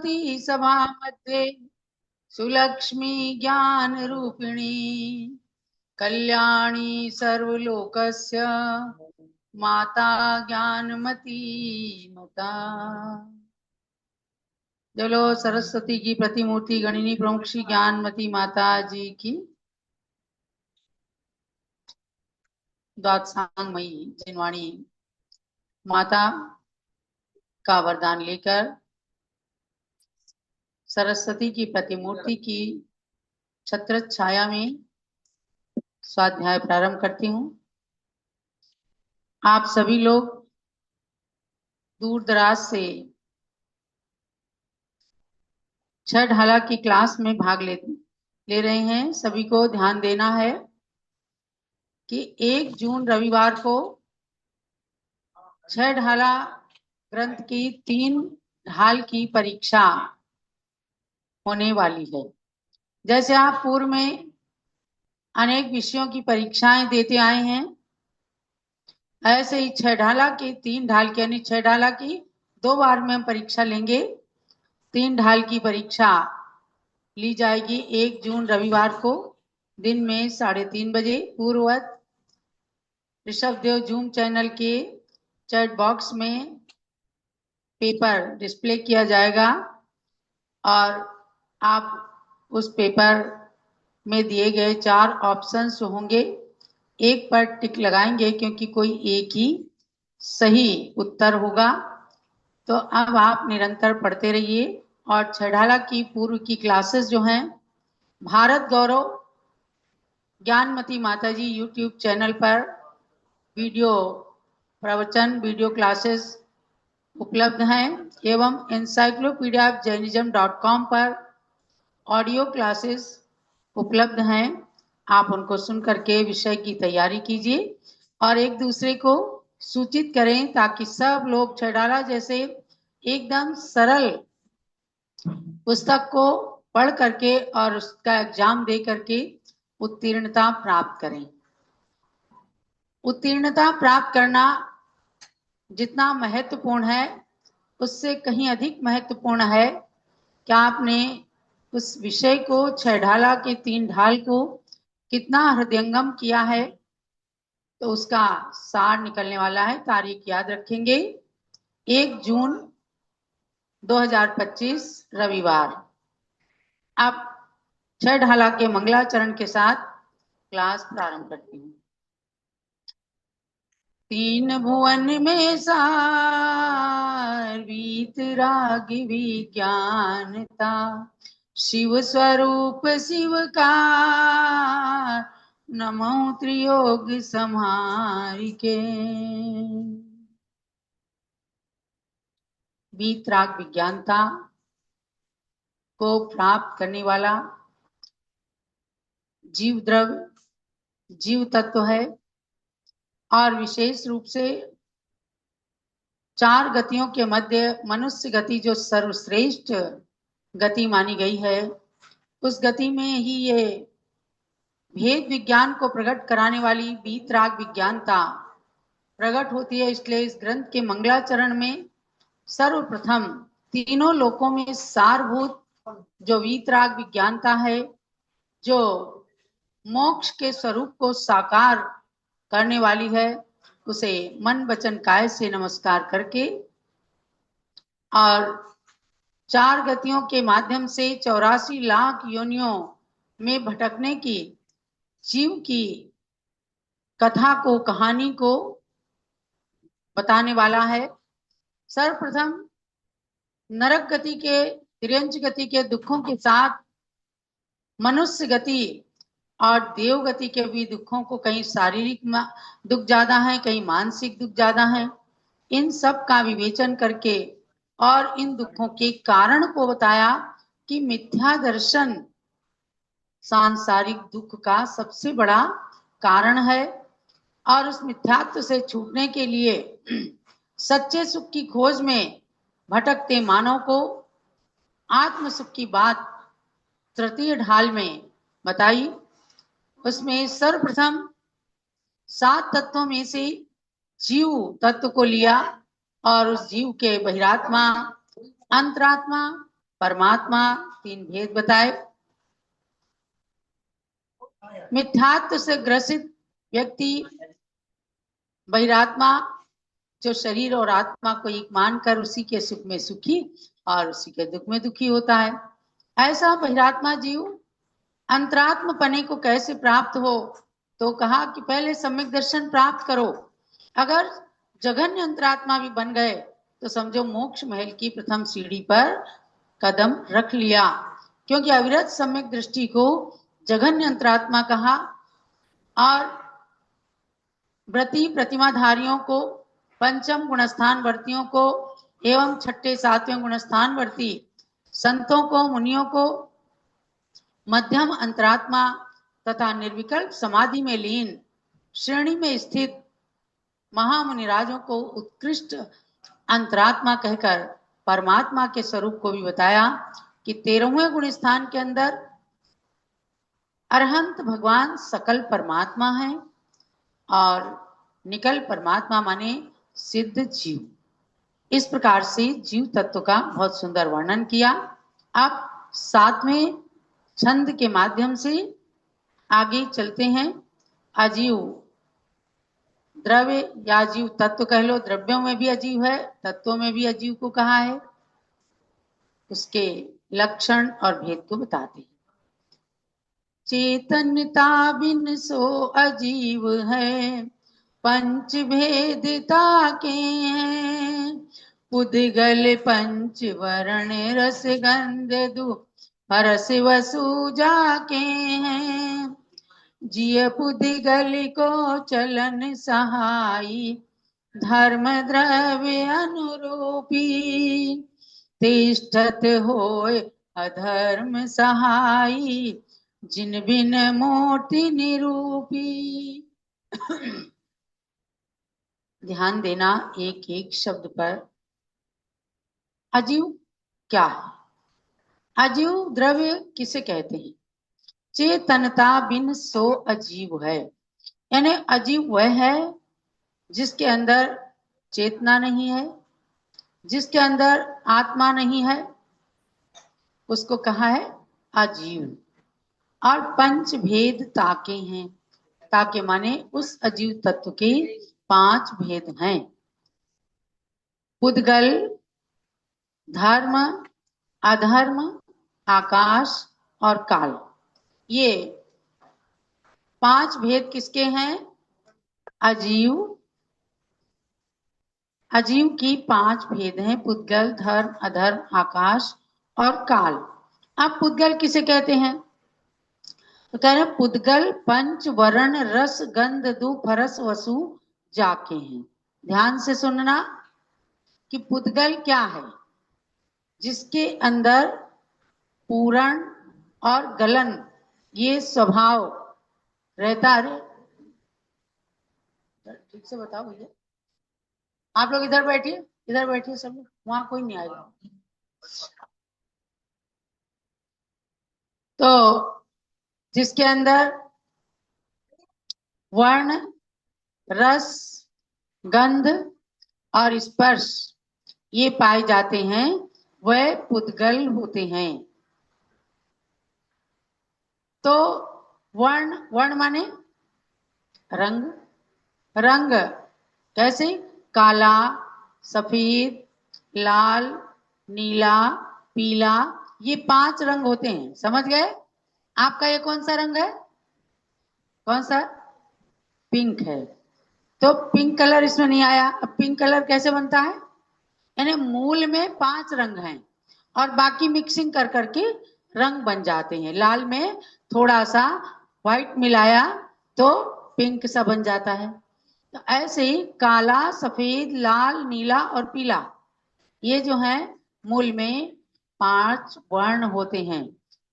सरस्वती सभा मध्ये सुलक्ष्मी ज्ञान रूपिणी कल्याणी सर्वलोकस्य माता ज्ञानमती मता। चलो सरस्वती की प्रतिमूर्ति गणिनी प्रमुख श्री ज्ञानमती माता जी की द्वादशांगमयी जिनवाणी माता का वरदान लेकर सरस्वती की प्रतिमूर्ति की छत्र छाया में स्वाध्याय प्रारंभ करती हूँ। आप सभी लोग दूर दराज से छठ ढाला की क्लास में भाग ले रहे हैं। सभी को ध्यान देना है कि 1 जून रविवार को छठ ढाला ग्रंथ की 3 ढाल की परीक्षा होने वाली है। जैसे आप पूर्व में अनेक विषयों की परीक्षाएं देते आए हैं, ऐसे ही छह ढाला की 3 ढाल की यानी छह ढाला की 2 बार में हम परीक्षा लेंगे। 3 ढाल की परीक्षा ली जाएगी 1 जून रविवार को दिन में 3:30 बजे पूर्ववत ऋषभ देव जूम चैनल के चैट बॉक्स में पेपर डिस्प्ले किया जाएगा और आप उस पेपर में दिए गए 4 ऑप्शंस होंगे, एक पर टिक लगाएंगे क्योंकि कोई एक ही सही उत्तर होगा। तो अब आप निरंतर पढ़ते रहिए और छठाला की पूर्व की क्लासेस जो हैं भारत गौरव ज्ञानमती माताजी यूट्यूब चैनल पर वीडियो प्रवचन वीडियो क्लासेस उपलब्ध हैं एवं encyclopedia of jainism.com पर ऑडियो क्लासेस उपलब्ध हैं। आप उनको सुन करके विषय की तैयारी कीजिए और एक दूसरे को सूचित करें ताकि सब लोग छठाला जैसे एकदम सरल पुस्तक को पढ़ करके और उसका एग्जाम दे करके उत्तीर्णता प्राप्त करें। उत्तीर्णता प्राप्त करना जितना महत्वपूर्ण है उससे कहीं अधिक महत्वपूर्ण है कि आपने उस विषय को छह ढाला के 3 ढाल को कितना हृदयंगम किया है, तो उसका सार निकलने वाला है। तारीख याद रखेंगे 1 जून 2025 रविवार। अब छह ढाला के मंगलाचरण के साथ क्लास प्रारंभ करती हूँ। 3 भुवन में सार वीतराग विज्ञानता शिव स्वरूप शिव का नमो त्रियोग समारिके। वीतराग विज्ञानता को प्राप्त करने वाला जीव द्रव्य जीव तत्व है और विशेष रूप से 4 गतियों के मध्य मनुष्य गति जो सर्वश्रेष्ठ गति मानी गई है, उस गति में ही ये भेद विज्ञान को प्रकट कराने वाली वीतराग विज्ञानता प्रकट होती है। इसलिए इस ग्रंथ के मंगलाचरण में सर्वप्रथम तीनों लोकों में सारभूत जो वीतराग विज्ञानता है, जो मोक्ष के स्वरूप को साकार करने वाली है, उसे मन वचन काय से नमस्कार करके और 4 गतियों के माध्यम से 84 लाख योनियों में भटकने की जीव की कथा को कहानी को बताने वाला है। सर्वप्रथम नरक गति के तिर्यंच गति के दुखों के साथ मनुष्य गति और देव गति के भी दुखों को, कहीं शारीरिक दुख ज्यादा है, कहीं मानसिक दुख ज्यादा है, इन सब का विवेचन करके और इन दुखों के कारण को बताया कि मिथ्या दर्शन सांसारिक दुख का सबसे बड़ा कारण है और उस मिथ्यात्व से छूटने के लिए सच्चे सुख की खोज में भटकते मानव को आत्म सुख की बात तृतीय ढाल में बताई। उसमें सर्वप्रथम 7 तत्वों में से जीव तत्व को लिया और उस जीव के बहिरात्मा, अंतरात्मा परमात्मा तीन भेद बताए। मिथ्यात्व से ग्रसित व्यक्ति बहिरात्मा जो शरीर और आत्मा को एक मानकर उसी के सुख में सुखी और उसी के दुख में दुखी होता है। ऐसा बहिरात्मा जीव अंतरात्म पने को कैसे प्राप्त हो, तो कहा कि पहले सम्यक दर्शन प्राप्त करो। अगर जघन्य अंतरात्मा भी बन गए तो समझो मोक्ष महल की प्रथम सीढ़ी पर कदम रख लिया, क्योंकि अविरत सम्यक दृष्टि को जघन्य अंतरात्मा कहा। और व्रती प्रतिमाधारियों को, पंचम गुणस्थान वर्तियों को एवं छठे सातवें गुणस्थान वर्ती संतों को, मुनियों को मध्यम अंतरात्मा तथा निर्विकल्प समाधि में लीन श्रेणी में स्थित महामुनिराजों को उत्कृष्ट अंतरात्मा कहकर परमात्मा के स्वरूप को भी बताया कि 13वें गुण स्थान के अंदर अरहंत भगवान सकल परमात्मा है और निकल परमात्मा माने सिद्ध जीव। इस प्रकार से जीव तत्व का बहुत सुंदर वर्णन किया। अब 7वें छंद के माध्यम से आगे चलते हैं। अजीव द्रव्य या जीव तत्व कह लो, द्रव्यों में भी अजीव है, तत्वों में भी अजीव को कहा है। उसके लक्षण और भेद को बताते हैं। चेतनता बिन सो अजीव है, पंच भेदता के हैं। पुद्गल पंच वर्ण रस गंध दु हरस वसु जाके हैं। जिय पुद्गल को चलन सहाई, धर्म द्रव्य अनुरूपी। तिष्ठत होय अधर्म सहाई, जिन बिन मूर्ति निरूपी। ध्यान देना एक एक शब्द पर। अजीव क्या है? अजीव द्रव्य किसे कहते हैं? चेतनता बिन सो अजीव है, यानी अजीव वह है जिसके अंदर चेतना नहीं है, जिसके अंदर आत्मा नहीं है, उसको कहा है अजीव। और पंच भेद ताके हैं। ताके माने उस अजीव तत्व के 5 भेद हैं। पुद्गल, धर्म, अधर्म, आकाश और काल, ये 5 भेद किसके हैं? अजीव। अजीव की 5 भेद हैं, पुद्गल, धर्म, अधर्म, आकाश और काल। अब पुद्गल किसे कहते हैं? तो कह रहे पुद्गल पंच वर्ण रस गंध दूप फरस वसु जाके हैं। ध्यान से सुनना कि पुद्गल क्या है? जिसके अंदर पूरण और गलन ये स्वभाव रहता है। ठीक से बताओ भैया, आप लोग इधर बैठिए, इधर बैठिए सब लोग, वहां कोई नहीं आएगा। तो जिसके अंदर वर्ण, रस, गंध और स्पर्श ये पाए जाते हैं, वह पुद्गल होते हैं। तो वर्ण, वर्ण माने रंग। रंग कैसे? काला, सफेद, लाल, नीला, पीला, ये 5 रंग होते हैं। समझ गए? आपका ये कौन सा रंग है? कौन सा? पिंक है। तो पिंक कलर इसमें नहीं आया। अब पिंक कलर कैसे बनता है? यानी मूल में 5 रंग हैं और बाकी मिक्सिंग कर करके रंग बन जाते हैं। लाल में थोड़ा सा व्हाइट मिलाया तो पिंक सा बन जाता है। तो ऐसे ही काला, सफेद, लाल, नीला और पीला, ये जो है मूल में 5 वर्ण होते हैं।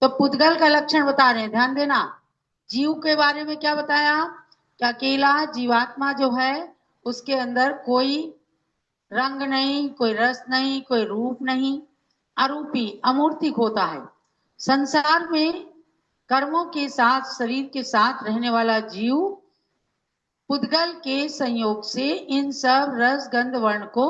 तो पुद्गल का लक्षण बता रहे हैं, ध्यान देना। जीव के बारे में क्या बताया? कि अकेला जीवात्मा जो है उसके अंदर कोई रंग नहीं, कोई रस नहीं, कोई रूप नहीं, अरूपी अमूर्तिक होता है। संसार में कर्मों के साथ, शरीर के साथ रहने वाला जीव पुद्गल के संयोग से इन सब रस गंध वर्ण को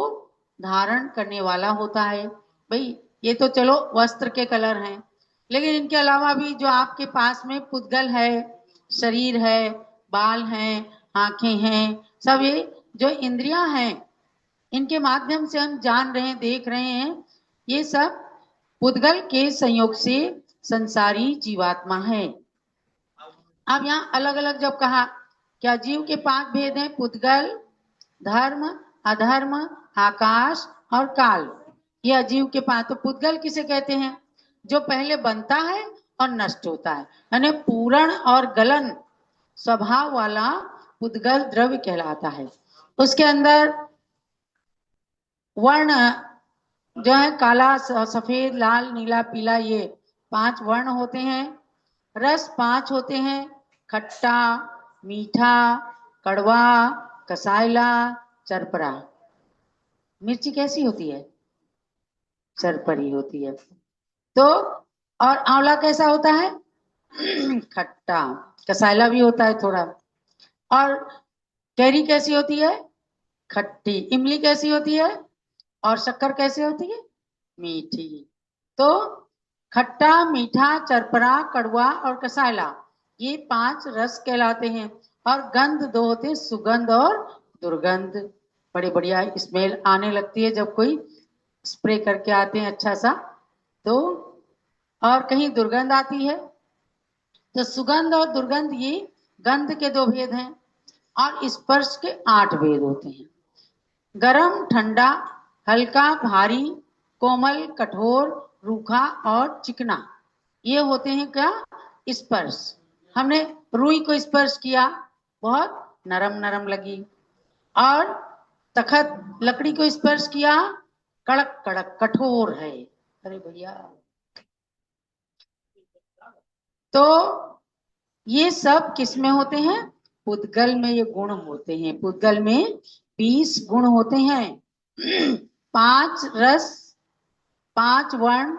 धारण करने वाला होता है। भाई ये तो चलो वस्त्र के कलर हैं, लेकिन इनके अलावा भी जो आपके पास में पुद्गल है, शरीर है, बाल हैं, आंखें हैं, सब ये जो इंद्रियां हैं, इनके माध्यम से हम जान रहे हैं, देख रहे हैं, ये सब पुद्गल के संयोग से संसारी जीवात्मा है। अब यहाँ अलग अलग जब कहा, क्या जीव के 5 भेद हैं? पुद्गल, धर्म, अधर्म, आकाश और काल। ये अजीव के 5। तो पुद्गल किसे कहते हैं? जो पहले बनता है और नष्ट होता है, यानी पूर्ण और गलन स्वभाव वाला पुद्गल द्रव्य कहलाता है। उसके अंदर वर्ण जो है काला, सफेद, लाल, नीला, पीला, ये 5 वर्ण होते हैं। रस 5 होते हैं, खट्टा, मीठा, कड़वा, कसाइला, चरपरा। मिर्ची कैसी होती है? चरपरी होती है। तो और आंवला कैसा होता है? खट्टा, कसाइला भी होता है थोड़ा। और कैरी कैसी होती है? खट्टी। इमली कैसी होती है? और शक्कर कैसी होती है? मीठी। तो खट्टा, मीठा, चरपरा, कड़वा और कसाइला, ये 5 रस कहलाते हैं। और गंध 2 होते हैं, सुगंध और दुर्गंध। बड़े बढ़िया स्मेल आने लगती है जब कोई स्प्रे करके आते हैं अच्छा सा, तो और कहीं दुर्गंध आती है। तो सुगंध और दुर्गंध ये गंध के 2 भेद हैं। और स्पर्श के 8 भेद होते हैं। गरम, ठंडा, हल्का, भारी, कोमल, कठोर, रूखा और चिकना, ये होते हैं क्या? स्पर्श। हमने रुई को स्पर्श किया, बहुत नरम नरम लगी। और तखत लकड़ी को स्पर्श किया, कड़क कड़क कठोर है। अरे भैया, तो ये सब किस में होते हैं? पुद्गल में ये गुण होते हैं। पुद्गल में 20 गुण होते हैं। 5 रस, 5 वर्ण,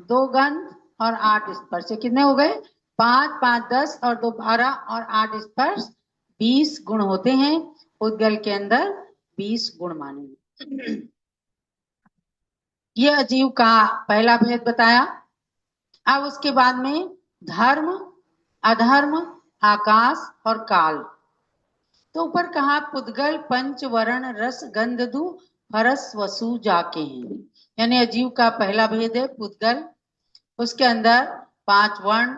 2 गंध और 8 स्पर्श। कितने हो गए? 5, 5, 10 और 2, 12 और 8 स्पर्श, 20 गुण होते हैं। पुद्गल के अंदर 20 गुण माने। ये अजीव का पहला भेद बताया। अब उसके बाद में धर्म, अधर्म, आकाश और काल। तो ऊपर कहा पुद्गल पंच वर्ण रस गंध दु हरस वसु जाके हैं, यानी अजीव का पहला भेद है पुद्गल। उसके अंदर 5 वर्ण,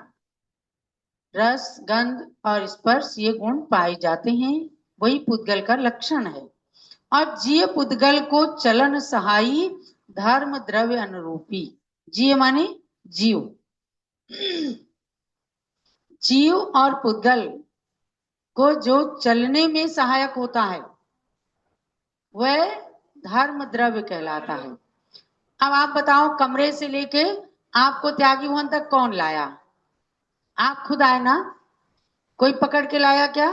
रस, गंध और स्पर्श, ये गुण पाए जाते हैं। वही पुद्गल का लक्षण है। और जीव पुद्गल को चलन सहाई धर्म द्रव्य अनुरूपी। जीव माने जीव। जीव और पुद्गल को जो चलने में सहायक होता है, वह धर्म द्रव्य कहलाता है। अब आप बताओ, कमरे से लेके आपको त्यागी भवन तक कौन लाया? आप खुद आए ना? कोई पकड़ के लाया क्या?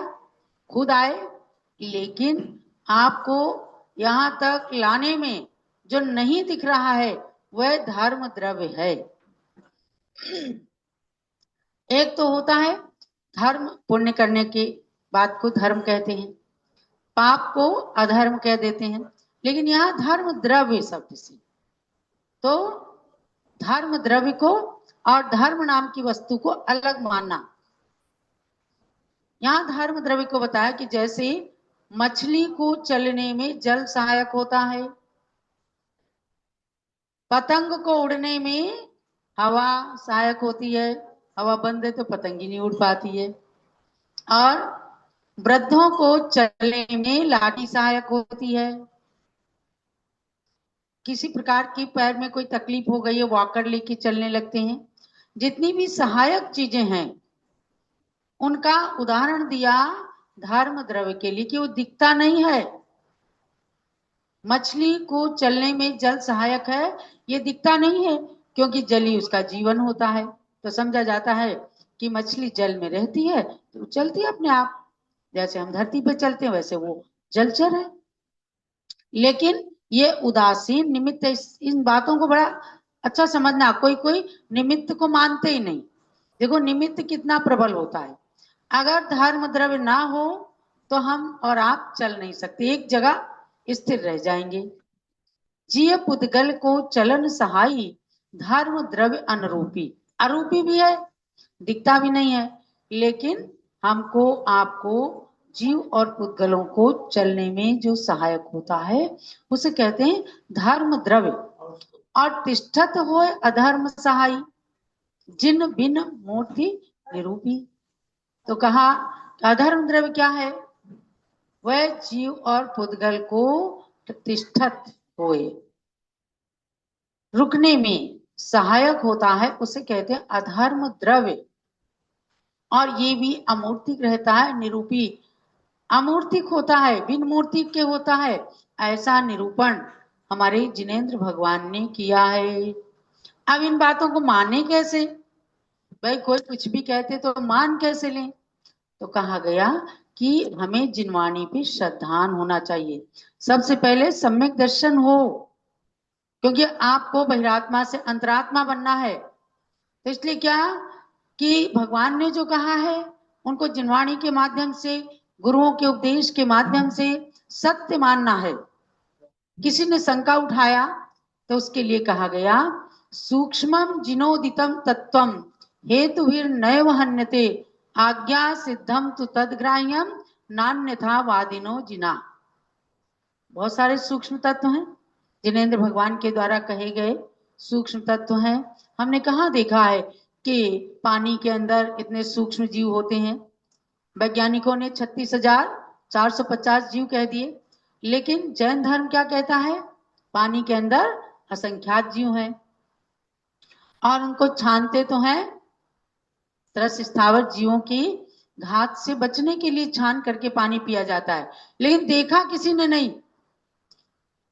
खुद आए। लेकिन आपको यहां तक लाने में जो नहीं दिख रहा है, वह धर्म द्रव्य है। एक तो होता है धर्म, पुण्य करने की बात को धर्म कहते हैं, पाप को अधर्म कह देते हैं। लेकिन यहाँ धर्म द्रव्य शब्द से, तो धर्म द्रव्य को और धर्म नाम की वस्तु को अलग मानना। यहाँ धर्म द्रव्य को बताया कि जैसे मछली को चलने में जल सहायक होता है, पतंग को उड़ने में हवा सहायक होती है, हवा बंद है तो पतंग ही नहीं उड़ पाती है। और वृद्धों को चलने में लाठी सहायक होती है। किसी प्रकार की पैर में कोई तकलीफ हो गई है, वॉकर लेके चलने लगते हैं। जितनी भी सहायक चीजें हैं, उनका उदाहरण दिया धर्म द्रव्य के लिए कि वो दिखता नहीं है। मछली को चलने में जल सहायक है, ये दिखता नहीं है, क्योंकि जल ही उसका जीवन होता है। तो समझा जाता है कि मछली जल में रहती है तो चलती है अपने आप। जैसे हम धरती पे चलते हैं, वैसे वो जलचर है। लेकिन ये उदासीन निमित्त, इन बातों को बड़ा अच्छा समझना। कोई कोई निमित्त को मानते ही नहीं। देखो निमित्त कितना प्रबल होता है। अगर धर्म द्रव्य ना हो तो हम और आप चल नहीं सकते, एक जगह स्थिर रह जाएंगे। जिय पुद्गल को चलन सहाई, धर्म द्रव्य अनुरूपी। अरूपी भी है, दिखता भी नहीं है, लेकिन हमको आपको जीव और पुद्गलों को चलने में जो सहायक होता है उसे कहते हैं धर्म द्रव्य। और तिष्ठत होय अधर्म सहाई, जिन बिन मूर्ति निरूपी। तो कहा अधर्म द्रव्य क्या है? वह जीव और पुद्गल को तिष्ठत होए, रुकने में सहायक होता है, उसे कहते हैं अधर्म द्रव्य। और ये भी अमूर्तिक रहता है, निरूपी। अमूर्तिक होता है, बिन मूर्तिक के होता है, ऐसा निरूपण हमारे जिनेंद्र भगवान ने किया है। अब इन बातों को माने कैसे? भाई कोई कुछ भी कहते तो मान कैसे लें? तो कहा गया कि हमें जिनवाणी पे श्रद्धान होना चाहिए। सबसे पहले सम्यक दर्शन हो, क्योंकि आपको बहिरात्मा से अंतरात्मा बनना है। तो इसलिए क्या कि भगवान ने जो कहा है उनको जिनवाणी के माध्यम से, गुरुओं के उपदेश के माध्यम से सत्य मानना है। किसी ने शंका उठाया तो उसके लिए कहा गया सूक्ष्मम जिनोदितम तत्वम हेतुभिर नैव हन्यते, आज्ञा सिद्धम तु तद्ग्राह्यम नान्यथा वादिनो जिना। बहुत सारे सूक्ष्म तत्व हैं, जिनेंद्र भगवान के द्वारा कहे गए सूक्ष्म तत्व हैं। हमने कहाँ देखा है कि पानी के अंदर इतने सूक्ष्म जीव होते हैं? वैज्ञानिकों ने 36,450 जीव कह दिए, लेकिन जैन धर्म क्या कहता है? पानी के अंदर असंख्यात जीव हैं, और उनको छानते तो हैं तरस स्थावर जीवों की घात से बचने के लिए, छान करके पानी पिया जाता है। लेकिन देखा किसी ने नहीं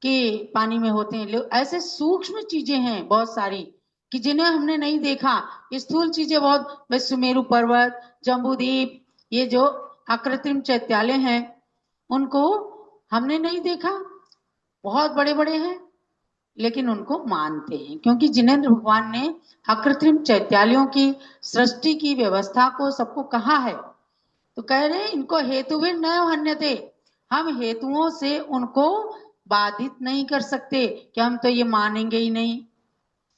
कि पानी में होते हैं लोग। ऐसे सूक्ष्म चीजें हैं बहुत सारी कि जिन्हें हमने नहीं देखा। स्थूल चीजें बहुत, सुमेरु पर्वत, जम्बूद्वीप, ये जो अकृत्रिम चैत्यालय हैं उनको हमने नहीं देखा, बहुत बड़े बड़े हैं, लेकिन उनको मानते हैं, क्योंकि जिनेंद्र भगवान ने अकृत्रिम चैत्यालयों की सृष्टि की व्यवस्था को सबको कहा है। तो कह रहे हैं इनको हेतु भी न हन्यते, हम हेतुओं से उनको बाधित नहीं कर सकते कि हम तो ये मानेंगे ही नहीं,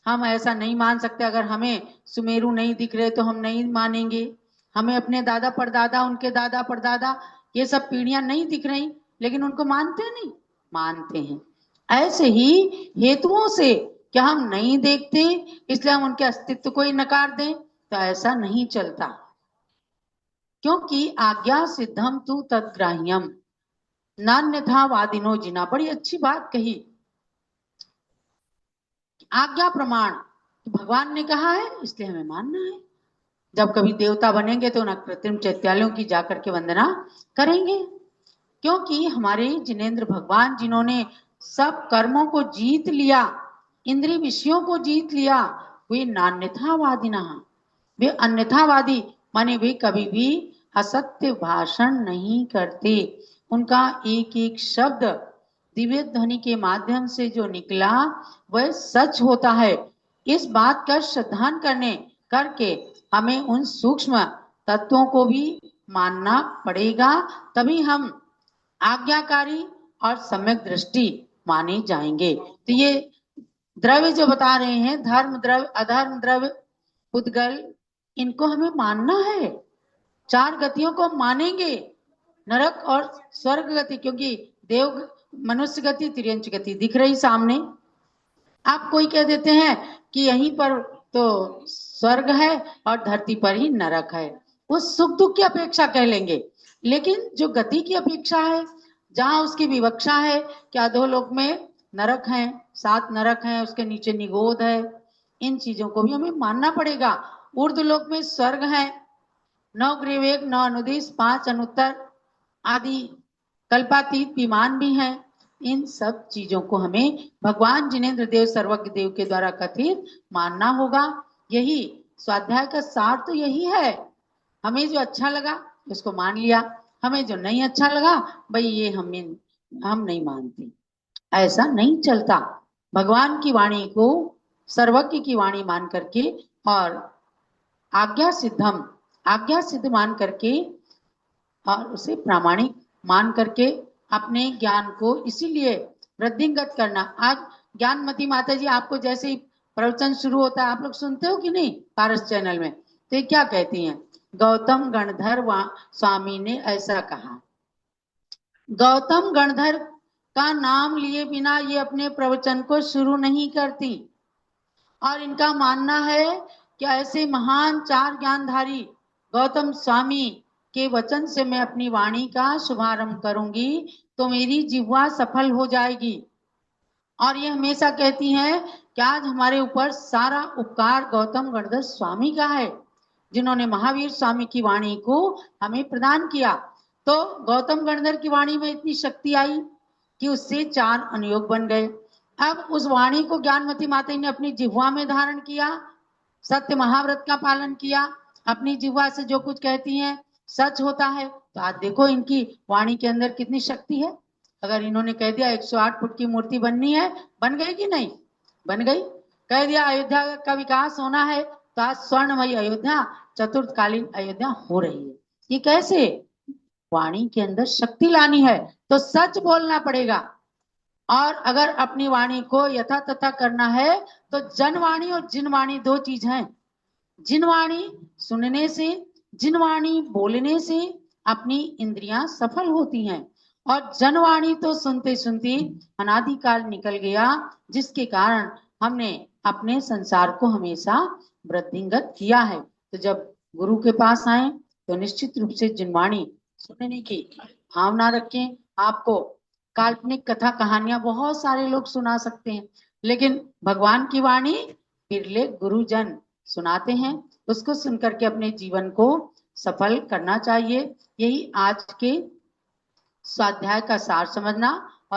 हम ऐसा नहीं मान सकते। अगर हमें सुमेरु नहीं दिख रहे तो हम नहीं मानेंगे, हमें अपने दादा परदादा, उनके दादा परदादा, ये सब पीढ़ियां नहीं दिख रही, लेकिन उनको मानते नहीं, मानते हैं। ऐसे ही हेतुओं से क्या हम नहीं देखते इसलिए हम उनके अस्तित्व को ही नकार दें? तो ऐसा नहीं चलता, क्योंकि आज्ञा सिद्धम तु तद्ग्राह्यम नान्यथा वादिनो जिना। बड़ी अच्छी बात कही, आज्ञा प्रमाण भगवान ने कहा है इसलिए हमें मानना है। जब कभी देवता बनेंगे तो उन कृत्रिम चैत्यालयों की जाकर के वंदना करेंगे, क्योंकि हमारे जिनेंद्र भगवान जिन्होंने सब कर्मों को जीत लिया, इंद्रिय विषयों को जीत लिया, वे नान्यथावादिना, वे अन्यथावादी माने वे कभी भी असत्य भाषण नहीं करते। उनका एक एक शब्द दिव्य ध्वनि के माध्यम से जो निकला वह सच होता है। इस बात का श्रद्धान करके हमें उन सूक्ष्म तत्वों को भी मानना पड़ेगा, तभी हम आज्ञाकारी और सम्यक दृष्टि माने जाएंगे। तो ये द्रव्य जो बता रहे हैं, धर्म द्रव्य, अधर्म द्रव्य, पुद्गल, इनको हमें मानना है। 4 गतियों को मानेंगे, नरक और स्वर्ग गति, क्योंकि देव मनुष्य गति, तिर्यंच गति दिख रही सामने। आप कोई कह देते हैं कि यहीं पर तो स्वर्ग है और धरती पर ही नरक है, वो सुख दुख की अपेक्षा कह लेंगे, लेकिन जो गति की अपेक्षा है, जहां उसकी विवक्षा है कि अधोलोक में नरक है, 7 नरक हैं, उसके नीचे निगोद है, इन चीजों को भी हमें मानना पड़ेगा। ऊर्ध्वलोक में स्वर्ग है, 9 ग्रीवेग, 9 अनुदिश, 5 अनुत्तर आदि कल्पातीत विमान भी हैं। इन सब चीजों को हमें भगवान जिनेंद्र देव सर्वज्ञ देव के द्वारा कथित मानना होगा। यही स्वाध्याय का सार तो यही है। हमें जो अच्छा लगा उसको मान लिया, हमें जो नहीं अच्छा लगा भाई ये हम नहीं मानते, ऐसा नहीं चलता। भगवान की वाणी को सर्वज्ञ की वाणी मान करके और आज्ञा सिद्ध मान करके और उसे प्रामाणिक मान करके अपने ज्ञान को इसीलिए वृद्धिंगत करना। आज ज्ञानमती माता जी आपको जैसे ही प्रवचन शुरू होता है आप लोग सुनते हो कि नहीं पारस चैनल में, तो ये क्या कहती हैं, गौतम गणधर स्वामी ने ऐसा कहा। गौतम गणधर का नाम लिए बिना ये अपने प्रवचन को शुरू नहीं करती और इनका मानना है कि ऐसे महान चार ज्ञानधारी गौतम स्वामी के वचन से मैं अपनी वाणी का शुभारंभ करूंगी तो मेरी जिह्वा सफल हो जाएगी। और ये हमेशा कहती हैं कि आज हमारे ऊपर सारा उपकार गौतम गणधर स्वामी का है, जिन्होंने महावीर स्वामी की वाणी को हमें प्रदान किया। तो गौतम गणधर की वाणी में इतनी शक्ति आई कि उससे 4 अनुयोग बन गए। अब उस वाणी को ज्ञानमती माता ने अपनी जिह्वा में धारण किया, सत्य महाव्रत का पालन किया, अपनी जिह्वा से जो कुछ कहती हैं सच होता है। तो आज देखो इनकी वाणी के अंदर कितनी शक्ति है। अगर इन्होंने कह दिया 108 फुट की मूर्ति बननी है, बन गई कि नहीं, बन गई। कह दिया अयोध्या का विकास होना है, तो आज स्वर्णमयी अयोध्या, चतुर्थकालीन अयोध्या हो रही है। ये कैसे, वाणी के अंदर शक्ति लानी है तो सच बोलना पड़ेगा। और अगर अपनी वाणी को यथा तथा करना है तो जनवाणी और जिनवाणी 2 चीज हैं। जिनवाणी सुनने से, जिनवाणी बोलने से अपनी इंद्रियां सफल होती हैं, और जनवाणी तो सुनते सुनते अनादिकाल निकल गया, जिसके कारण हमने अपने संसार को हमेशा वृद्धिंगत किया है। तो जब गुरु के पास आए तो निश्चित रूप से जिनवाणी सुनने की भावना रखें। आपको काल्पनिक कथा कहानियां बहुत सारे लोग सुना सकते हैं, लेकिन भगवान की वाणी बिरले गुरुजन सुनाते हैं, उसको सुनकर के अपने जीवन को सफल करना चाहिए। यही आज के स्वाध्याय का सार समझना।